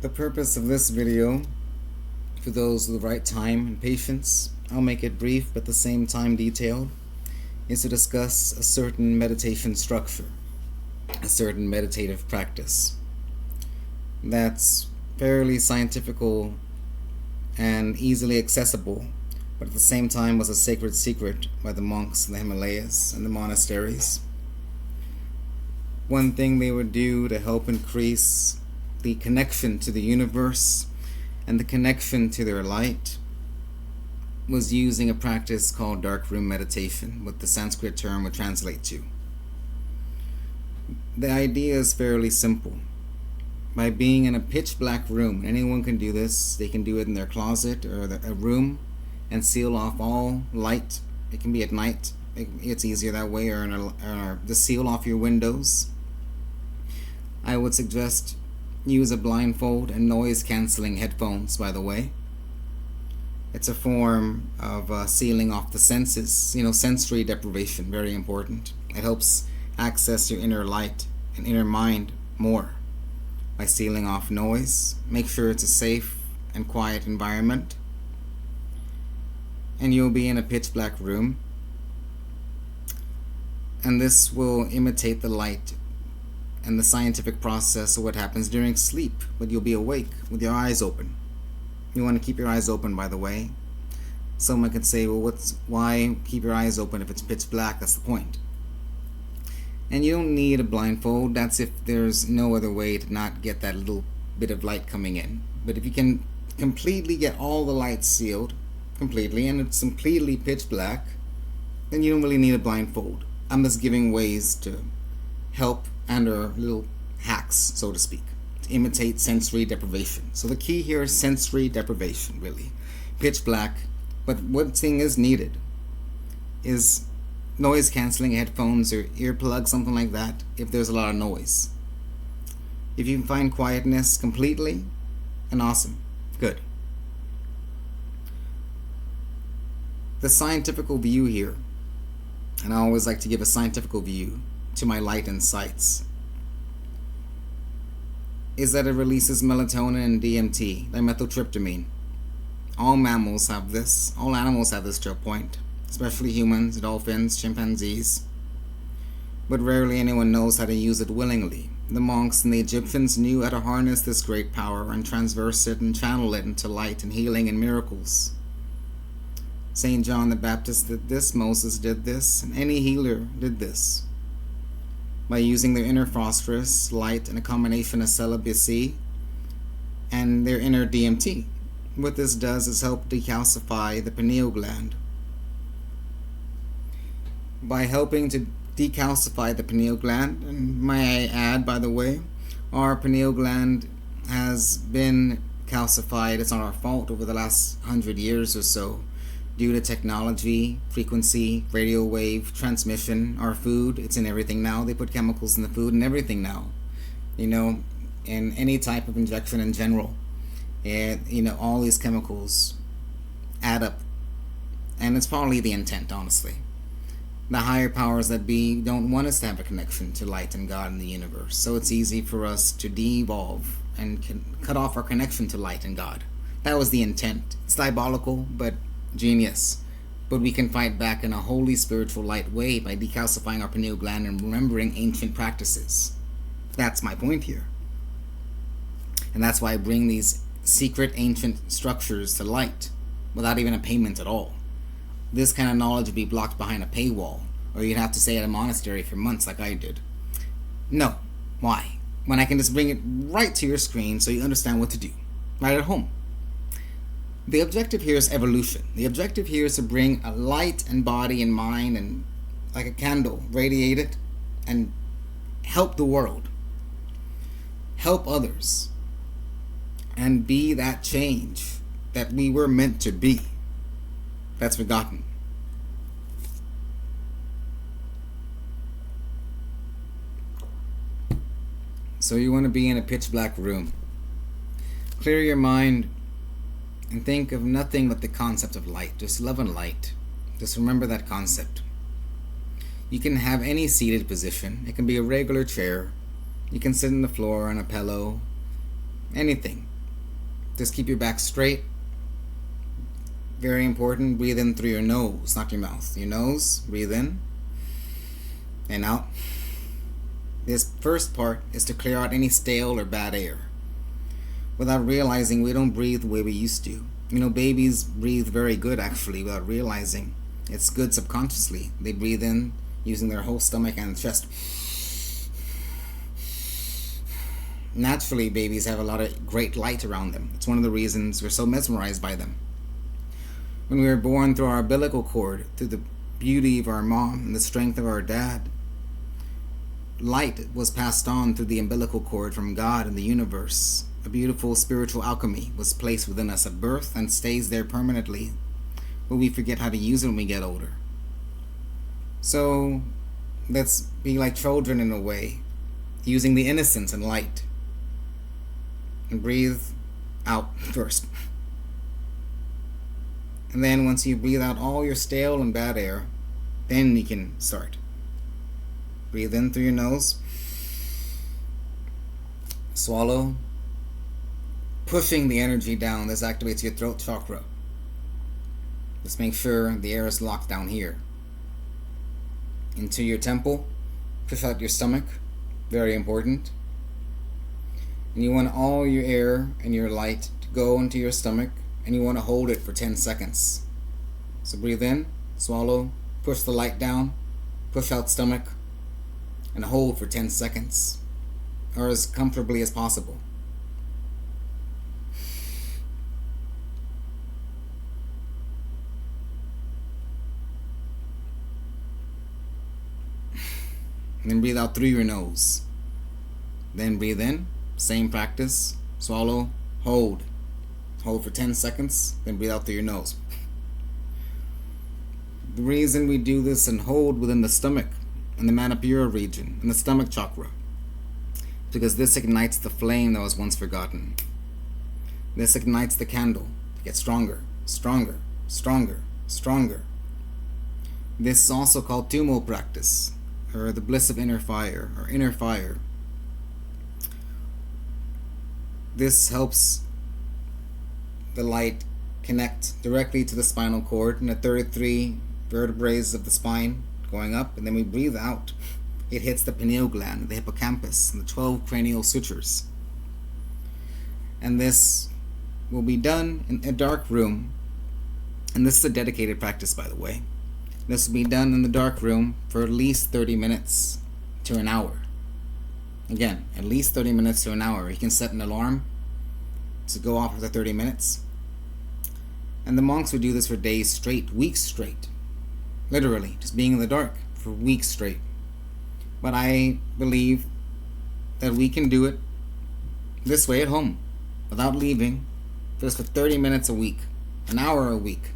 The purpose of this video, for those with the right time and patience, I'll make it brief but at the same time detailed, is to discuss a certain meditation structure, a certain meditative practice that's fairly scientifical and easily accessible, but at the same time was a sacred secret by the monks in the Himalayas and the monasteries. One thing they would do to help increase the connection to the universe and the connection to their light was using a practice called dark room meditation, what the Sanskrit term would translate to. The idea is fairly simple. By being in a pitch black room, anyone can do this. They can do it in their closet or a room and seal off all light. It can be at night. It's easier that way, or just seal off your windows. I would suggest use a blindfold and noise cancelling headphones, by the way. It's a form of sealing off the senses, sensory deprivation, very important. It helps access your inner light and inner mind more by sealing off noise. Make sure it's a safe and quiet environment. And you'll be in a pitch black room. And this will imitate the light and the scientific process of what happens during sleep, but you'll be awake with your eyes open. You want to keep your eyes open, by the way. Someone could say, well, why keep your eyes open if it's pitch black? That's the point. And you don't need a blindfold. That's if there's no other way to not get that little bit of light coming in. But if you can completely get all the lights sealed, completely, and it's completely pitch black, then you don't really need a blindfold. I'm just giving ways to help and or little hacks, so to speak, to imitate sensory deprivation. So the key here is sensory deprivation, really. Pitch black. But one thing is needed is noise cancelling headphones or earplugs, something like that, if there's a lot of noise. If you can find quietness completely, and awesome. Good. The scientific view here, and I always like to give a scientific view to my light insights, is that it releases melatonin and DMT, dimethyltryptamine. All mammals have this. All animals have this to a point, especially humans, dolphins, chimpanzees. But rarely anyone knows how to use it willingly. The monks and the Egyptians knew how to harness this great power and transverse it and channel it into light and healing and miracles. St. John the Baptist did this, Moses did this, and any healer did this. By using their inner phosphorus, light, and a combination of celibacy and their inner DMT. What this does is help decalcify the pineal gland. By helping to decalcify the pineal gland, and may I add, by the way, our pineal gland has been calcified, it's not our fault, over the last 100 years or so, due to technology, frequency, radio wave, transmission, our food. It's in everything now. They put chemicals in the food and everything now. In any type of injection in general. And, all these chemicals add up. And it's probably the intent, honestly. The higher powers that be don't want us to have a connection to light and God and the universe. So it's easy for us to de-evolve and cut off our connection to light and God. That was the intent. It's diabolical, but genius. But we can fight back in a holy spiritual light way by decalcifying our pineal gland and remembering ancient practices. That's my point here. And that's why I bring these secret ancient structures to light without even a payment at all. This kind of knowledge would be blocked behind a paywall, or you'd have to stay at a monastery for months like I did. No. Why? When I can just bring it right to your screen so you understand what to do, right at home. The objective here is evolution. The objective here is to bring a light and body and mind, and like a candle, radiate it and help the world, help others, and be that change that we were meant to be. That's forgotten. So you want to be in a pitch black room. Clear your mind and think of nothing but the concept of light. Just love and light. Just remember that concept. You can have any seated position. It can be a regular chair. You can sit on the floor on a pillow. Anything. Just keep your back straight. Very important. Breathe in through your nose, not your mouth. Your nose, breathe in and out. This first part is to clear out any stale or bad air. Without realizing, we don't breathe the way we used to. Babies breathe very good actually without realizing. It's good subconsciously. They breathe in using their whole stomach and chest. Naturally, babies have a lot of great light around them. It's one of the reasons we're so mesmerized by them. When we were born through our umbilical cord, through the beauty of our mom and the strength of our dad, light was passed on through the umbilical cord from God and the universe. A beautiful spiritual alchemy was placed within us at birth and stays there permanently, but we forget how to use it when we get older. So let's be like children in a way, using the innocence and light. And breathe out first. And then once you breathe out all your stale and bad air, then you can start. Breathe in through your nose. Swallow. Pushing the energy down. This activates your throat chakra. Just make sure the air is locked down here. Into your temple. Push out your stomach. Very important. And you want all your air and your light to go into your stomach, and you want to hold it for 10 seconds. So breathe in, swallow, push the light down, push out stomach, and hold for 10 seconds, or as comfortably as possible. And then breathe out through your nose. Then breathe in, same practice, swallow, hold. Hold for 10 seconds, then breathe out through your nose. The reason we do this and hold within the stomach and the Manipura region and the stomach chakra, because this ignites the flame that was once forgotten. This ignites the candle to get stronger, stronger, stronger, stronger. This is also called Tumo practice, or the bliss of inner fire, or inner fire. This helps the light connect directly to the spinal cord and the 33 vertebrae of the spine going up, and then we breathe out. It hits the pineal gland, the hippocampus, and the 12 cranial sutures. And this will be done in a dark room, and this is a dedicated practice, by the way. This will be done in the dark room for at least 30 minutes to an hour. Again, at least 30 minutes to an hour. You can set an alarm to go off after 30 minutes. And the monks would do this for days straight, weeks straight. Literally, just being in the dark for weeks straight. But I believe that we can do it this way at home, without leaving, just for 30 minutes a week, an hour a week.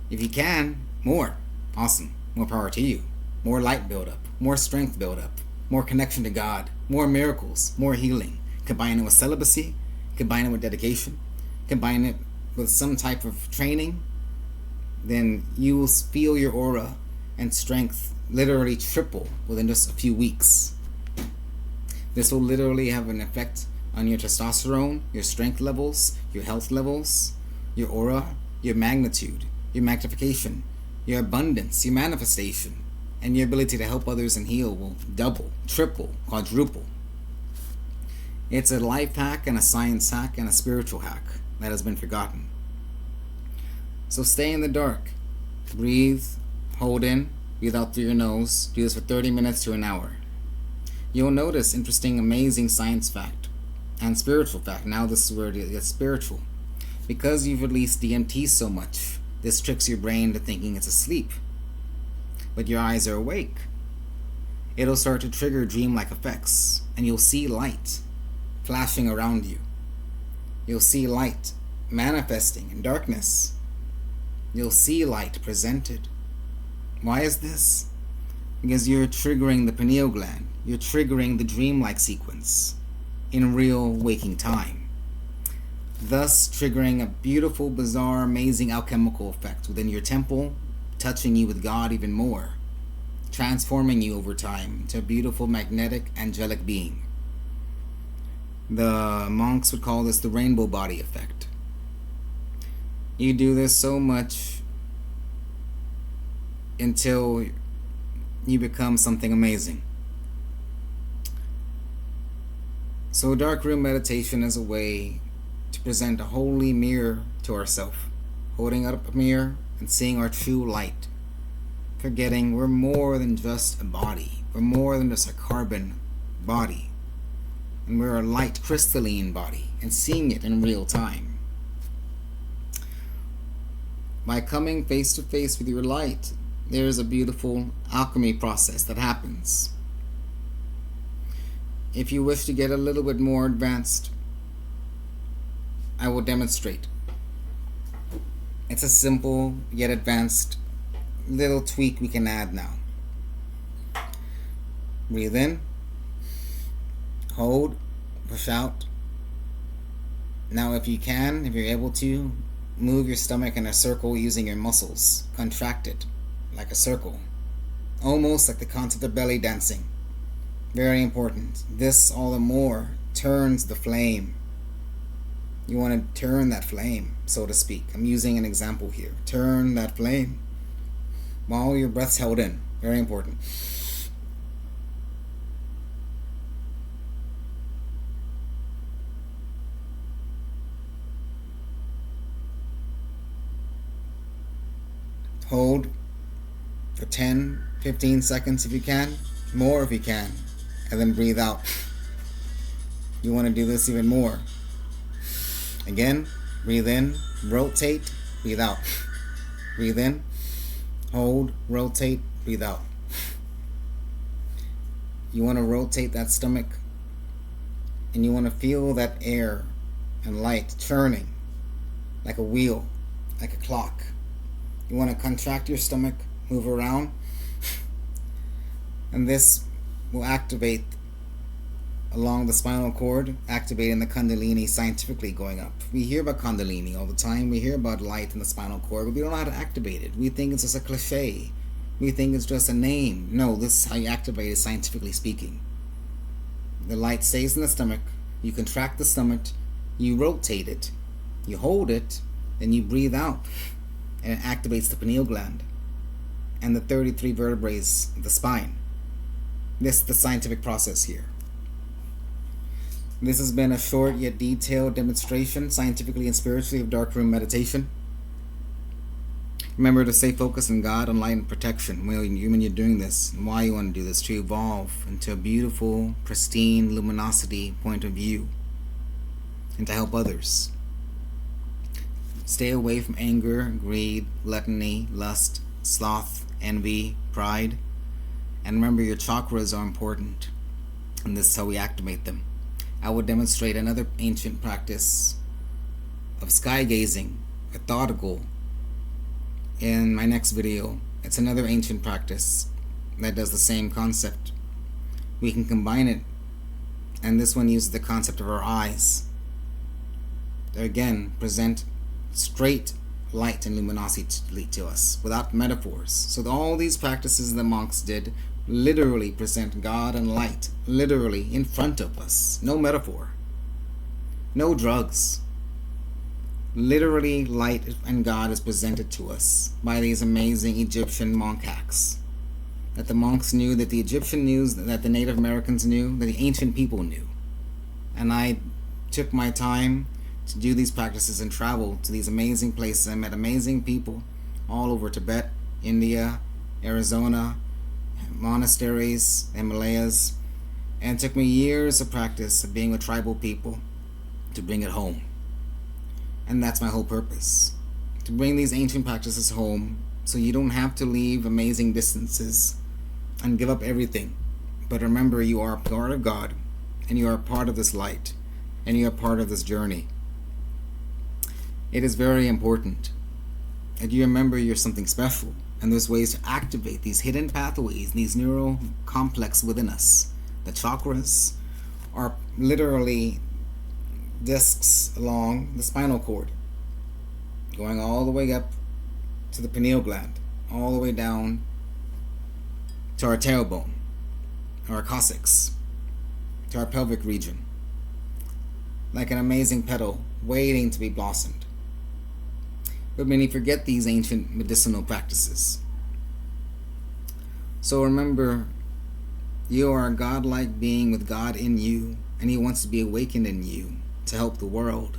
If you can, more. Awesome. More power to you. More light build up, more strength build up, more connection to God, more miracles, more healing. Combine it with celibacy, combine it with dedication, combine it with some type of training, then you will feel your aura and strength literally triple within just a few weeks. This will literally have an effect on your testosterone, your strength levels, your health levels, your aura, your magnitude, your magnification, your abundance, your manifestation, and your ability to help others and heal will double, triple, quadruple. It's a life hack and a science hack and a spiritual hack that has been forgotten. So stay in the dark. Breathe, hold in, breathe out through your nose. Do this for 30 minutes to an hour. You'll notice interesting, amazing science fact and spiritual fact. Now this is where it gets spiritual. Because you've released DMT so much, this tricks your brain to thinking it's asleep. But your eyes are awake. It'll start to trigger dream-like effects, and you'll see light flashing around you. You'll see light manifesting in darkness. You'll see light presented. Why is this? Because you're triggering the pineal gland. You're triggering the dreamlike sequence in real waking time, thus triggering a beautiful, bizarre, amazing alchemical effect within your temple, touching you with God even more, transforming you over time into a beautiful, magnetic, angelic being. The monks would call this the rainbow body effect. You do this so much until you become something amazing. So darkroom meditation is a way to present a holy mirror to ourselves, holding up a mirror and seeing our true light, forgetting we're more than just a body, we're more than just a carbon body, and we're a light crystalline body, and seeing it in real time. By coming face to face with your light, there is a beautiful alchemy process that happens. If you wish to get a little bit more advanced, I will demonstrate. It's a simple yet advanced little tweak we can add now. Breathe in, hold, push out. Now if you're able to, move your stomach in a circle using your muscles. Contract it like a circle, almost like the concept of belly dancing. Very important. This all the more turns the flame. You want to turn that flame, so to speak. I'm using an example here. Turn that flame while your breath's held in. Very important. Hold for 10, 15 seconds if you can, more if you can, and then breathe out. You want to do this even more. Again, breathe in, rotate, breathe out. Breathe in, hold, rotate, breathe out. You want to rotate that stomach, and you want to feel that air and light churning like a wheel, like a clock. You want to contract your stomach, move around, and this will activate along the spinal cord, activating the Kundalini scientifically going up. We hear about Kundalini all the time. We hear about light in the spinal cord, but we don't know how to activate it. We think it's just a cliche. We think it's just a name. No, this is how you activate it scientifically speaking. The light stays in the stomach. You contract the stomach. You rotate it. You hold it. Then you breathe out. And it activates the pineal gland and the 33 vertebrae of the spine. This is the scientific process here. This has been a short yet detailed demonstration, scientifically and spiritually, of darkroom meditation. Remember to stay focused on God, on light, and protection when you're doing this, and why you want to do this, to evolve into a beautiful, pristine luminosity point of view, and to help others. Stay away from anger, greed, gluttony, lust, sloth, envy, pride. And remember, your chakras are important, and this is how we activate them. I will demonstrate another ancient practice of sky gazing, methodical, in my next video. It's another ancient practice that does the same concept. We can combine it, and this one uses the concept of our eyes. They again present straight light and luminosity to us without metaphors. So all these practices the monks did literally present God and light literally in front of us. No metaphor, no drugs. Literally light and God is presented to us by these amazing Egyptian monk hacks that the monks knew, that the Egyptian knew, that the Native Americans knew, that the ancient people knew. And I took my time to do these practices and travel to these amazing places. I met amazing people all over Tibet, India, Arizona, monasteries, Himalayas, and it took me years of practice of being with tribal people to bring it home. And that's my whole purpose, to bring these ancient practices home so you don't have to leave amazing distances and give up everything. But remember, you are a part of God, and you are a part of this light, and you are part of this journey. It is very important that you remember you're something special, and there's ways to activate these hidden pathways, these neural complex within us. The chakras are literally discs along the spinal cord, going all the way up to the pineal gland, all the way down to our tailbone, our coccyx, to our pelvic region. like an amazing petal waiting to be blossomed. But many forget these ancient medicinal practices. So remember, you are a godlike being with God in you, and He wants to be awakened in you to help the world.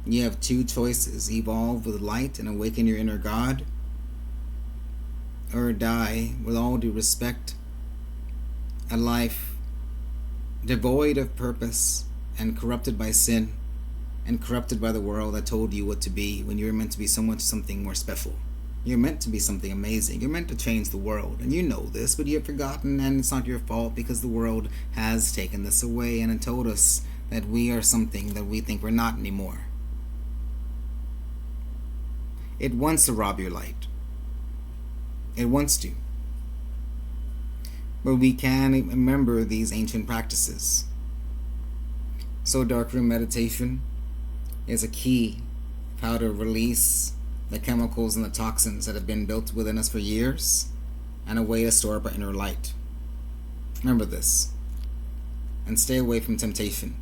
You have two choices: evolve with light and awaken your inner God, or die, with all due respect, a life devoid of purpose and corrupted by sin and corrupted by the world that told you what to be when you were meant to be so much something more special. You're meant to be something amazing. You're meant to change the world, and you know this, but you have forgotten, and it's not your fault because the world has taken this away and told us that we are something that we think we're not anymore. It wants to rob your light. It wants to. But we can remember these ancient practices. So darkroom meditation is a key of how to release the chemicals and the toxins that have been built within us for years, and a way to store up our inner light. Remember this, and stay away from temptation.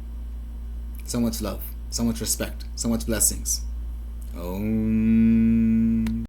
So much love, so much respect, so much blessings. Om.